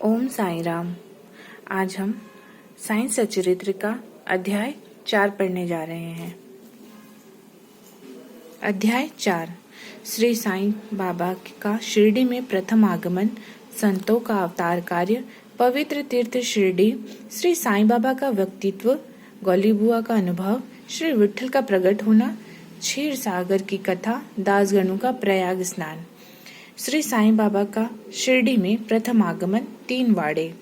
ओम साई राम। आज हम साइंस सचरित्र का अध्याय 4 पढ़ने जा रहे हैं। अध्याय 4 श्री साईं बाबा का शिरडी में प्रथम आगमन, संतों का अवतार कार्य, पवित्र तीर्थ शिरडी, श्री साईं बाबा का व्यक्तित्व, गौली बुआ का अनुभव, श्री विठल का प्रकट होना, क्षीर सागर की कथा, दासगणों का प्रयाग स्नान। श्री साईं बाबा का शिरडी में प्रथम आगमन, 3 वाड़े।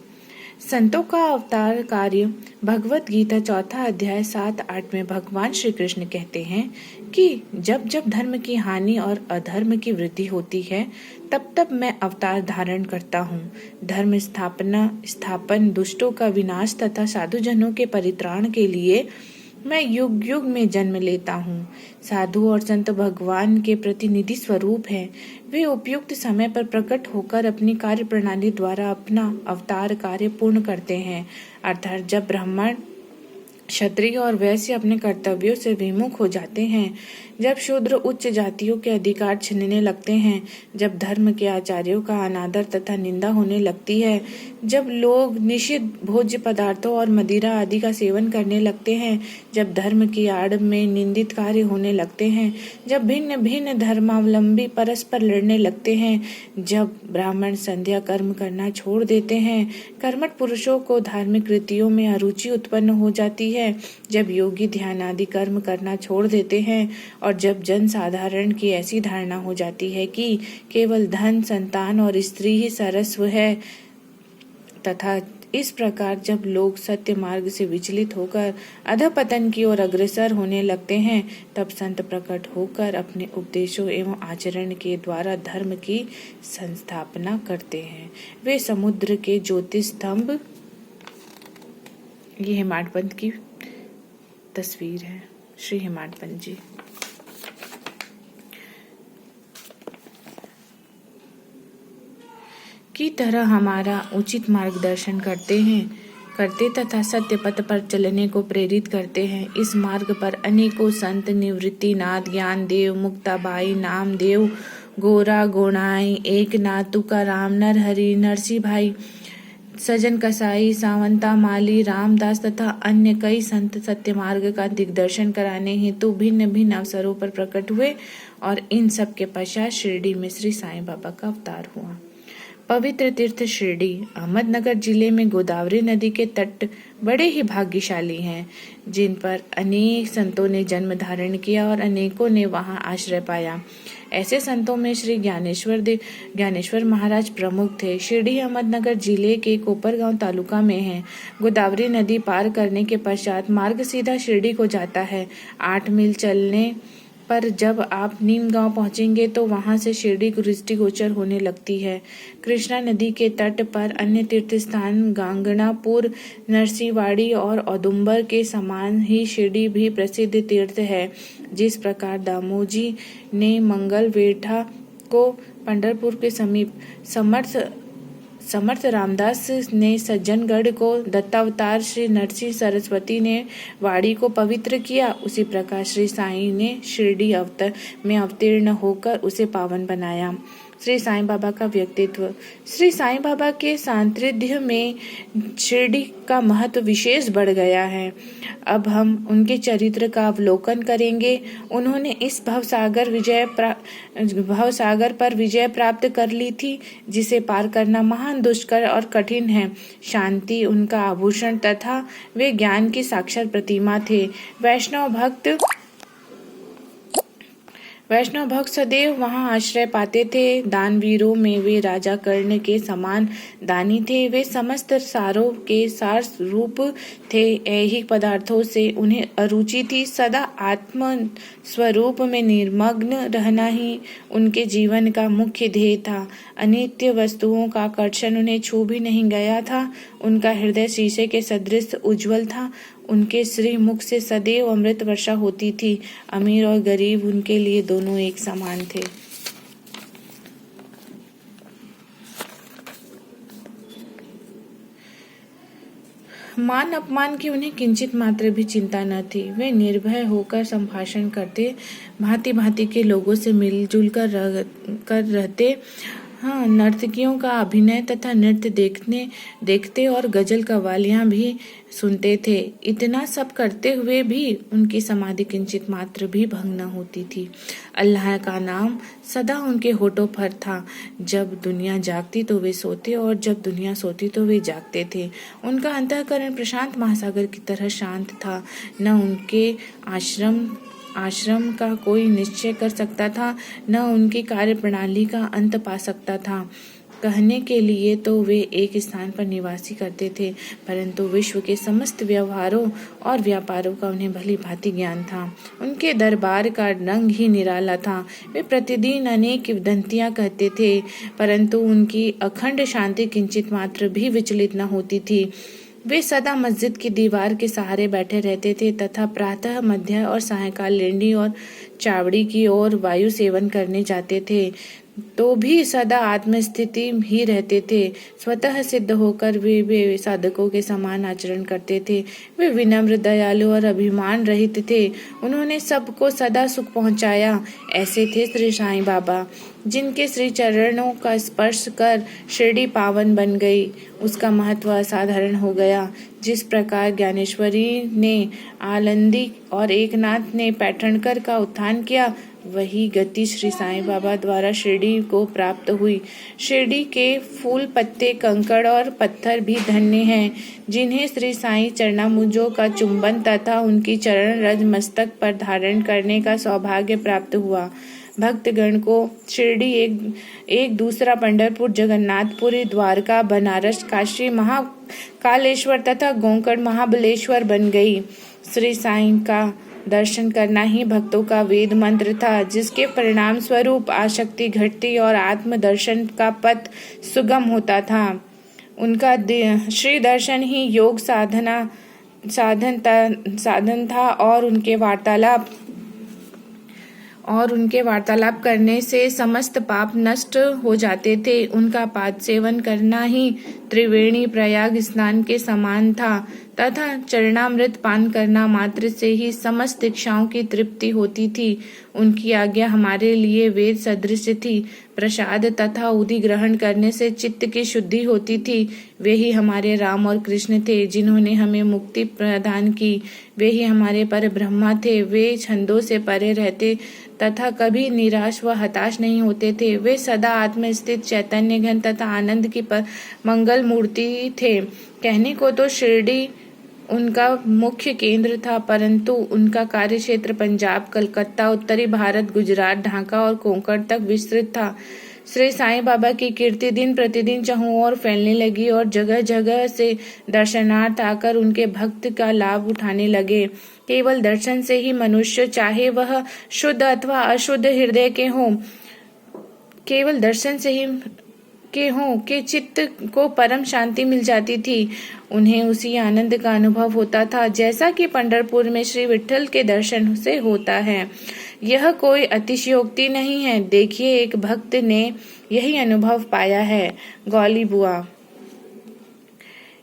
संतों का अवतार कार्य। भगवत गीता 4 अध्याय 7-8 में भगवान श्री कृष्ण कहते हैं कि जब जब धर्म की हानि और अधर्म की वृद्धि होती है, तब तब मैं अवतार धारण करता हूँ। धर्म स्थापन, दुष्टों का विनाश तथा साधुजनों के परित्राण के लिए मैं युग युग में जन्म लेता हूँ। साधु और संत भगवान के प्रतिनिधि स्वरूप हैं। वे उपयुक्त समय पर प्रकट होकर अपनी कार्य प्रणाली द्वारा अपना अवतार कार्य पूर्ण करते हैं। अर्थात जब ब्राह्मण, क्षत्रिय और वैश्य अपने कर्तव्यों से विमुख हो जाते हैं, जब शूद्र उच्च जातियों के अधिकार छीनने लगते हैं, जब धर्म के आचार्यों का अनादर तथा निंदा होने लगती है, जब लोग निषिद्ध भोज्य पदार्थों और मदिरा आदि का सेवन करने लगते हैं, जब धर्म की आड़ में निंदित कार्य होने लगते हैं, जब भिन्न भिन्न धर्मावलंबी परस्पर लड़ने लगते हैं, जब ब्राह्मण संध्या कर्म करना छोड़ देते हैं, कर्मठ पुरुषों को धार्मिक कृतियों में अरुचि उत्पन्न हो जाती है, जब योगी ध्यान आदि कर्म करना छोड़ देते हैं और जब जन साधारण की ऐसी धारणा हो जाती है कि केवल धन, संतान और स्त्री ही सर्वस्व है, तथा इस प्रकार जब लोग सत्य मार्ग से विचलित होकर अधपतन की ओर अग्रसर होने लगते हैं, तब संत प्रकट होकर अपने उपदेशों एवं आचरण के द्वारा धर्म की संस्थापना करते हैं। वे समुद्र के ज्योति स्तंभ। ये हेमाड पंत की तस्वीर है, श्री हेमाड पंत जी। की तरह हमारा उचित मार्गदर्शन करते तथा सत्य पथ पर चलने को प्रेरित करते हैं। इस मार्ग पर अनेकों संत, निवृत्तिनाथ, ज्ञानदेव, मुक्ताबाई, नामदेव, गोरा गोणाई, एकनाथ, तुकाराम, नरहरि, नरसी भाई, सजन कसाई, सावंता माली, रामदास तथा अन्य कई संत सत्य मार्ग का दिग्दर्शन कराने हेतु भिन्न भिन्न अवसरों पर प्रकट हुए और इन सब के पश्चात शिरडी में श्री साईं बाबा का अवतार हुआ। पवित्र तीर्थ शिरडी अहमदनगर जिले में गोदावरी नदी के तट बड़े ही भाग्यशाली हैं, जिन पर अनेक संतों ने जन्म धारण किया और अनेकों ने वहां आश्रय पाया। ऐसे संतों में श्री ज्ञानेश्वर महाराज प्रमुख थे। शिरडी अहमदनगर जिले के कोपरगांव तालुका में है। गोदावरी नदी पार करने के पश्चात मार्ग सीधा शिरडी को जाता है। 8 मील चलने पर जब आप नीम गांव पहुंचेंगे तो वहां से शिरडी दृष्टिगोचर होने लगती है। कृष्णा नदी के तट पर अन्य तीर्थ स्थान गांगणापुर, नरसिंहवाड़ी और औदुंबर के समान ही शिरडी भी प्रसिद्ध तीर्थ है। जिस प्रकार दामोजी ने मंगल वेठा को पंढरपुर के समीप, समर्थ रामदास ने सज्जनगढ़ को, दत्तावतार श्री नरसिंह सरस्वती ने वाड़ी को पवित्र किया, उसी प्रकार श्री साईं ने शिरडी में अवतीर्ण होकर उसे पावन बनाया। श्री साईं बाबा का व्यक्तित्व। श्री साईं बाबा के सान्निध्य में शिरडी का महत्व विशेष बढ़ गया है। अब हम उनके चरित्र का अवलोकन करेंगे। उन्होंने इस भवसागर पर विजय प्राप्त कर ली थी, जिसे पार करना महान दुष्कर और कठिन है। शांति उनका आभूषण तथा वे ज्ञान की साक्षात प्रतिमा थे। वैष्णव भक्त सदैव वहां आश्रय पाते थे। दानवीरों में वे राजा कर्ण के समान दानी थे। वे समस्त सारों के सार रूप थे। ऐहिक पदार्थों से उन्हें अरुचि थी। सदा आत्म स्वरूप में निर्मग्न रहना ही उनके जीवन का मुख्य ध्येय था। अनित्य वस्तुओं का आकर्षण उन्हें छू भी नहीं गया था। उनका हृदय शीशे के सदृश उज्जवल था। उनके श्री मुख से सदैव अमृत वर्षा होती थी। अमीर और गरीब उनके लिए दोनों एक समान थे। मान अपमान की उन्हें किंचित मात्र भी चिंता न थी। वे निर्भय होकर संभाषण करते, भांति भांति के लोगों से मिलजुल कर रहते हाँ, नर्तकियों का अभिनय तथा नृत्य देखते और गजल कव्वालियां भी सुनते थे। इतना सब करते हुए भी उनकी समाधि किंचित मात्र भी भंग न होती थी। अल्लाह का नाम सदा उनके होठों पर था। जब दुनिया जागती तो वे सोते और जब दुनिया सोती तो वे जागते थे। उनका अंतःकरण प्रशांत महासागर की तरह शांत था। न उनके आश्रम का कोई निश्चय कर सकता था, न उनकी कार्य प्रणाली का अंत पा सकता था। कहने के लिए तो वे एक स्थान पर निवासी करते थे, परंतु विश्व के समस्त व्यवहारों और व्यापारों का उन्हें भली भांति ज्ञान था। उनके दरबार का रंग ही निराला था। वे प्रतिदिन अनेक किंवदंतियां कहते थे, परंतु उनकी अखंड शांति किंचित मात्र भी विचलित न होती थी। वे सदा मस्जिद की दीवार के सहारे बैठे रहते थे तथा प्रातः, मध्य और सायंकाल लेंडी और चावड़ी की ओर वायु सेवन करने जाते थे, तो भी सदा आत्मस्थिति ही रहते थे। स्वतः सिद्ध होकर वे साधकों के समान आचरण करते थे। वे विनम्र, दयालु और अभिमान रहित थे। उन्होंने सबको सदा सुख पहुंचाया। ऐसे थे श्री साईं बाबा, जिनके श्री चरणों का स्पर्श कर शिरडी पावन बन गई। उसका महत्व असाधारण हो गया। जिस प्रकार ज्ञानेश्वरी ने आनंदी और एकनाथ ने पैठणकर का उत्थान किया, वही गति श्री साईं बाबा द्वारा शिरडी को प्राप्त हुई। शिरडी के फूल, पत्ते, कंकड़ और पत्थर भी धन्य हैं, जिन्हें श्री साईं चरणाम्बुजों का चुंबन तथा उनकी चरण रज मस्तक पर धारण करने का सौभाग्य प्राप्त हुआ। भक्तगण को शिरडी एक दूसरा पंढरपुर, जगन्नाथपुरी, द्वारका, बनारस, काशी, महाकालेश्वर तथा गोकर्ण महाबलेश्वर बन गई। श्री साईं का दर्शन करना ही भक्तों का वेद मंत्र था, जिसके परिणाम स्वरूप आसक्ति घटती और आत्म दर्शन का पथ सुगम होता था। उनका श्री दर्शन ही योग साधन था और उनके वार्तालाप करने से समस्त पाप नष्ट हो जाते थे। उनका पाद सेवन करना ही त्रिवेणी प्रयाग स्नान के समान था तथा चरणामृत पान करना मात्र से ही समस्त इच्छाओं की तृप्ति होती थी। उनकी आज्ञा हमारे लिए वेद सदृश थी। प्रसाद तथा उदी ग्रहण करने से चित्त की शुद्धि होती थी। वे ही हमारे राम और कृष्ण थे, जिन्होंने हमें मुक्ति प्रदान की। वे ही हमारे पर ब्रह्मा थे। वे छंदों से परे रहते तथा कभी निराश व हताश नहीं होते थे। वे सदा आत्मस्थित, चैतन्य घन तथा आनंद की मंगल मूर्ति थे। कहने को तो शिरडी उनका मुख्य केंद्र था, परंतु उनका कार्य क्षेत्र पंजाब, कलकत्ता, उत्तरी भारत, गुजरात, ढाका और कोंकण तक विस्तृत था। श्री साईं बाबा की कीर्ति दिन प्रतिदिन चहुं ओर फैलने लगी और जगह जगह से दर्शनार्थ आकर उनके भक्त का लाभ उठाने लगे। केवल दर्शन से ही मनुष्य, चाहे वह शुद्ध अथवा अशुद्ध हृदय के हों, केवल दर्शन से ही के चित्त को परम शांति मिल जाती थी। उन्हें उसी आनंद का अनुभव होता था जैसा कि पंढरपुर में श्री विठ्ठल के दर्शन से होता है। यह कोई अतिशयोक्ति नहीं है। देखिए, एक भक्त ने यही अनुभव पाया है। गौली बुआ,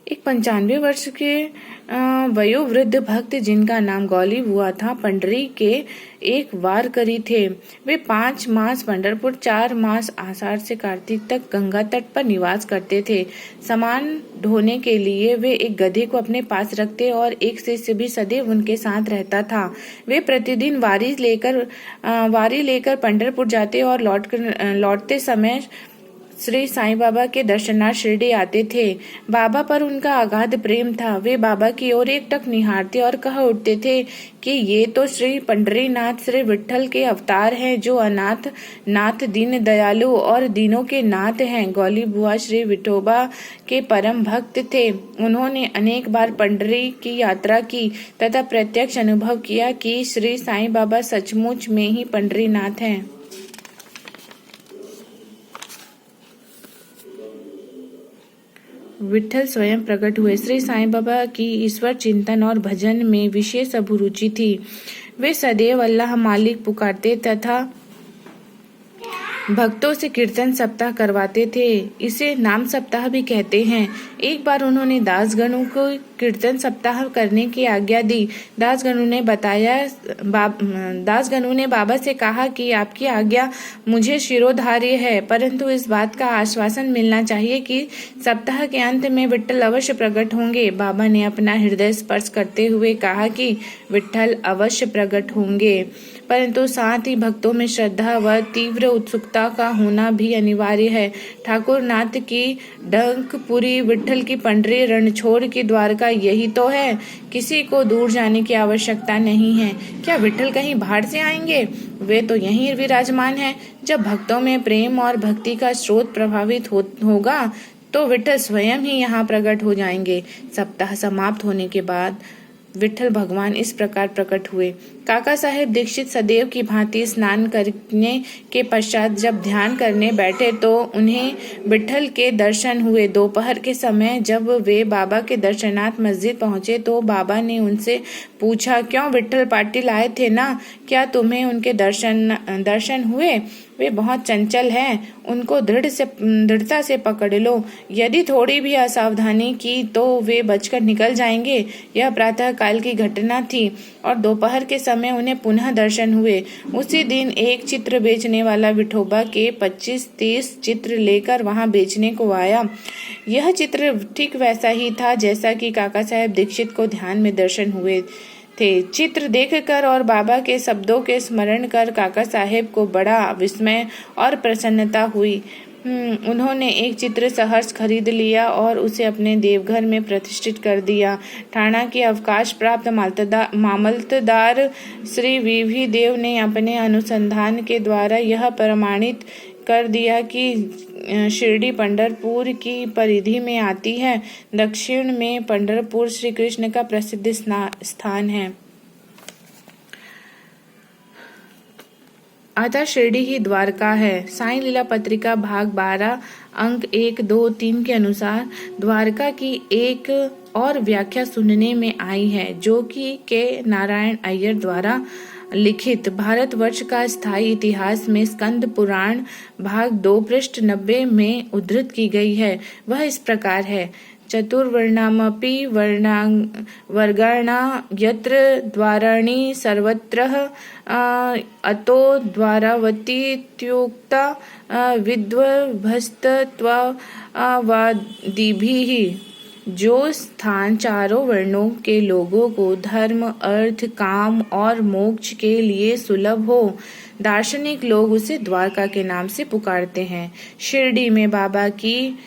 एक 95 वर्ष के वयोवृद्ध भक्त, जिनका नाम गौली बुआ था, पंडरी के एक वारकरी थे। वे 5 मास पंढरपुर, 4 मास आषाढ़ से कार्तिक तक गंगा तट पर निवास करते थे। सामान ढोने के लिए वे एक गधे को अपने पास रखते और एक शिष्य भी सदैव उनके साथ रहता था। वे प्रतिदिन वारी लेकर पंढरपुर जाते और लौटते समय श्री साईं बाबा के दर्शनार्थ शिरडी आते थे। बाबा पर उनका अगाध प्रेम था। वे बाबा की ओर एकटक निहारते और कह उठते थे कि ये तो श्री पंढरीनाथ, श्री विठ्ठल के अवतार हैं, जो अनाथ नाथ, दीन दयालु और दीनों के नाथ हैं। गौली बुआ श्री विठोबा के परम भक्त थे। उन्होंने अनेक बार पंढरी की यात्रा की तथा प्रत्यक्ष अनुभव किया कि श्री साईं बाबा सचमुच में ही पंढरीनाथ हैं। विठ्ठल स्वयं प्रकट हुए। श्री साईं बाबा की ईश्वर चिंतन और भजन में विशेष अभिरुचि थी। वे सदैव अल्लाह मालिक पुकारते तथा भक्तों से कीर्तन सप्ताह करवाते थे। इसे नाम सप्ताह भी कहते हैं। एक बार उन्होंने दासगणों को कीर्तन सप्ताह करने की आज्ञा दी। दासगणों ने बाबा से कहा कि आपकी आज्ञा मुझे शिरोधार्य है, परंतु इस बात का आश्वासन मिलना चाहिए कि सप्ताह के अंत में विट्ठल अवश्य प्रकट होंगे। बाबा ने अपना हृदय स्पर्श करते हुए कहा कि विट्ठल अवश्य प्रकट होंगे, परंतु साथ ही भक्तों में श्रद्धा व तीव्र उत्सुकता का होना भी अनिवार्य है। ठाकुर नाथ की डंकपुरी, विट्ठल की पंडरी, रणछोड़ की द्वारका, यही तो है। किसी को दूर जाने की आवश्यकता नहीं है। क्या विट्ठल कहीं बाहर से आएंगे? वे तो यहीं विराजमान हैं। जब भक्तों में प्रेम और भक्ति का स्रोत प्रभावित होगा तो विट्ठल स्वयं ही यहाँ प्रकट हो जाएंगे। सप्ताह समाप्त होने के बाद विट्ठल भगवान इस प्रकार प्रकट हुए। काका साहेब दीक्षित सदैव की भांति स्नान करने के पश्चात जब ध्यान करने बैठे तो उन्हें विट्ठल के दर्शन हुए। दोपहर के समय जब वे बाबा के दर्शनार्थ मस्जिद पहुंचे तो बाबा ने उनसे पूछा, क्यों विट्ठल पाटिल आए थे ना? क्या तुम्हें उनके दर्शन हुए? वे बहुत चंचल हैं, उनको दृढ़ता से पकड़ लो। यदि थोड़ी भी असावधानी की तो वे बचकर निकल जाएंगे। यह प्रातः काल की घटना थी और दोपहर के समय उन्हें पुनः दर्शन हुए। उसी दिन एक चित्र बेचने वाला विठोबा के 25-30 चित्र लेकर वहां बेचने को आया। यह चित्र ठीक वैसा ही था जैसा कि काका साहेब दीक्षित को ध्यान में दर्शन हुए थे। चित्र देखकर और बाबा के शब्दों के स्मरण कर काका साहेब को बड़ा विस्मय और प्रसन्नता हुई। उन्होंने एक चित्र सहर्ष खरीद लिया और उसे अपने देवघर में प्रतिष्ठित कर दिया। ठाणा की अवकाश प्राप्त मामलतदार श्री वीवी देव ने अपने अनुसंधान के द्वारा यह प्रमाणित कर दिया कि शिरडी पंढरपुर की परिधि में आती है। दक्षिण में पंढरपुर श्री कृष्ण का प्रसिद्ध स्थान है। अतः शिरडी ही द्वारका है। साईं लीला पत्रिका भाग 12 अंक 1, 2, 3 के अनुसार द्वारका की एक और व्याख्या सुनने में आई है, जो कि के नारायण अय्यर द्वारा लिखित भारतवर्ष का स्थायी इतिहास में स्कंद पुराण भाग 2 पृष्ठ 90 में उद्धृत की गई है। वह इस प्रकार है, चतुर्वर्णामपि वर्गाणा यत्र द्वाराणि सर्वत्र अतो द्वारावतीत्युक्ता विद्वभस्तत्ववादिभिः। जो स्थान चारों वर्णों के लोगों को धर्म, अर्थ, काम और मोक्ष के लिए सुलभ हो, दार्शनिक लोग उसे द्वारका के नाम से पुकारते हैं। शिरडी में बाबा की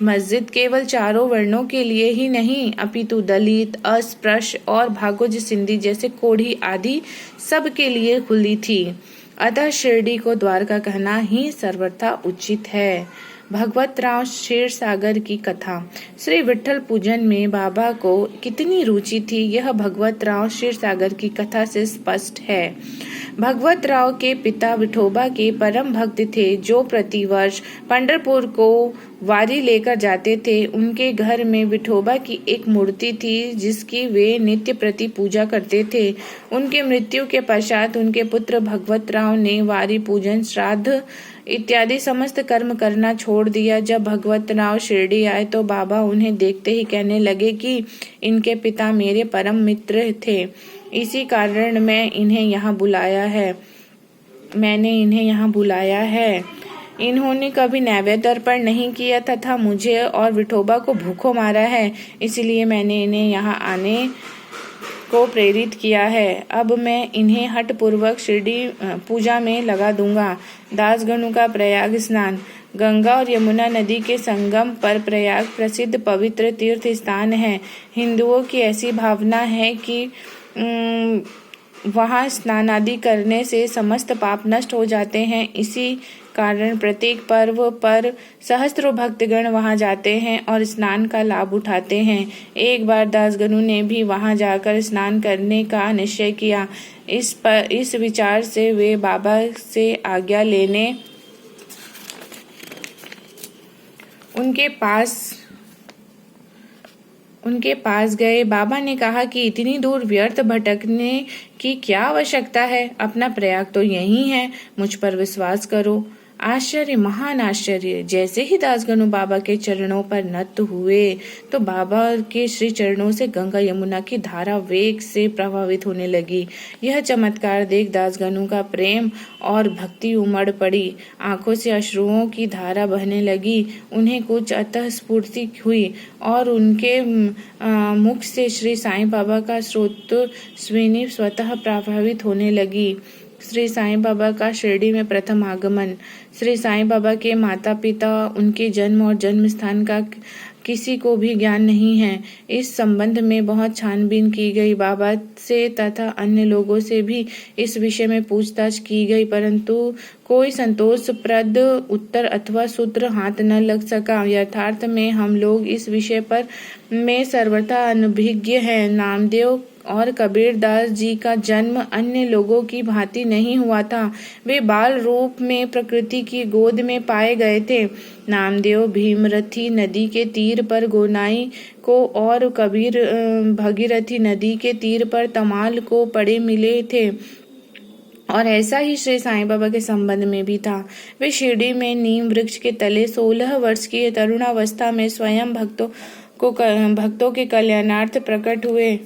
मस्जिद केवल चारों वर्णों के लिए ही नहीं, अपितु दलित, अस्पृश्य और भागोज सिंधी जैसे कोढ़ी आदि सब के लिए खुली थी। अतः शिरडी को द्वारका कहना ही सर्वथा उचित है। भगवतराव क्षीरसागर की कथा। श्री विट्ठल पूजन में बाबा को कितनी रुचि थी, यह भगवतराव क्षीरसागर की कथा से स्पष्ट है। भगवतराव के पिता विठोबा के परम भक्त थे, जो प्रतिवर्ष पंढरपुर को वारी लेकर जाते थे। उनके घर में विठोबा की एक मूर्ति थी, जिसकी वे नित्य प्रति पूजा करते थे। उनके मृत्यु के पश्चात उनके पुत्र भगवतराव ने वारी, पूजन, श्राद्ध इत्यादि समस्त कर्म करना छोड़ दिया। जब भगवतराव शिरडी आए तो बाबा उन्हें देखते ही कहने लगे कि इनके पिता मेरे परम मित्र थे, इसी कारण मैंने इन्हें यहाँ बुलाया है। इन्होंने कभी नैवेद्य अर्पण नहीं किया तथा मुझे और विठोबा को भूखों मारा है, इसलिए मैंने इन्हें यहाँ आने को प्रेरित किया है। अब मैं इन्हें हठ पूर्वक शिरडी पूजा में लगा दूंगा। दासगणों का प्रयाग स्नान। गंगा और यमुना नदी के संगम पर प्रयाग प्रसिद्ध पवित्र तीर्थ स्थान है। हिंदुओं की ऐसी भावना है कि वहाँ स्नान आदि करने से समस्त पाप नष्ट हो जाते हैं। इसी कारण प्रत्येक पर्व पर सहस्त्रों भक्तगण वहां जाते हैं और स्नान का लाभ उठाते हैं। एक बार दासगणों ने भी वहां जाकर स्नान करने का निश्चय किया। इस विचार से वे बाबा से आज्ञा लेने उनके पास गए। बाबा ने कहा कि इतनी दूर व्यर्थ भटकने की क्या आवश्यकता है, अपना प्रयाग तो यही है, मुझ पर विश्वास करो। आश्चर्य, महान आश्चर्य। जैसे ही दासगणु बाबा के चरणों पर नत हुए तो बाबा के श्री चरणों से गंगा यमुना की धारा वेग से प्रभावित होने लगी। यह चमत्कार देख दासगणु का प्रेम और भक्ति उमड़ पड़ी। आंखों से अश्रुओं की धारा बहने लगी। उन्हें कुछ अतः स्फूर्ति हुई और उनके मुख से श्री साईं बाबा का स्रोतस्विनी स्वतः प्रभावित होने लगी। श्री साईं बाबा का शिरडी में प्रथम आगमन। श्री साईं बाबा के माता पिता, उनके जन्म और जन्म स्थान का किसी को भी ज्ञान नहीं है। इस संबंध में बहुत छानबीन की गई। बाबा से तथा अन्य लोगों से भी इस विषय में पूछताछ की गई, परंतु कोई संतोषप्रद उत्तर अथवा सूत्र हाथ न लग सका। यथार्थ में हम लोग इस विषय पर में सर्वथा अनभिज्ञ हैं। नामदेव और कबीरदास जी का जन्म अन्य लोगों की भांति नहीं हुआ था। वे बाल रूप में प्रकृति की गोद में पाए गए थे। नामदेव भीमरथी नदी के तीर पर गोनाई को और कबीर भगीरथी नदी के तीर पर तमाल को पड़े मिले थे। और ऐसा ही श्री साईं बाबा के संबंध में भी था। वे शिरडी में नीम वृक्ष के तले 16 वर्ष की तरुणावस्था में स्वयं भक्तों के कल्याणार्थ प्रकट हुए।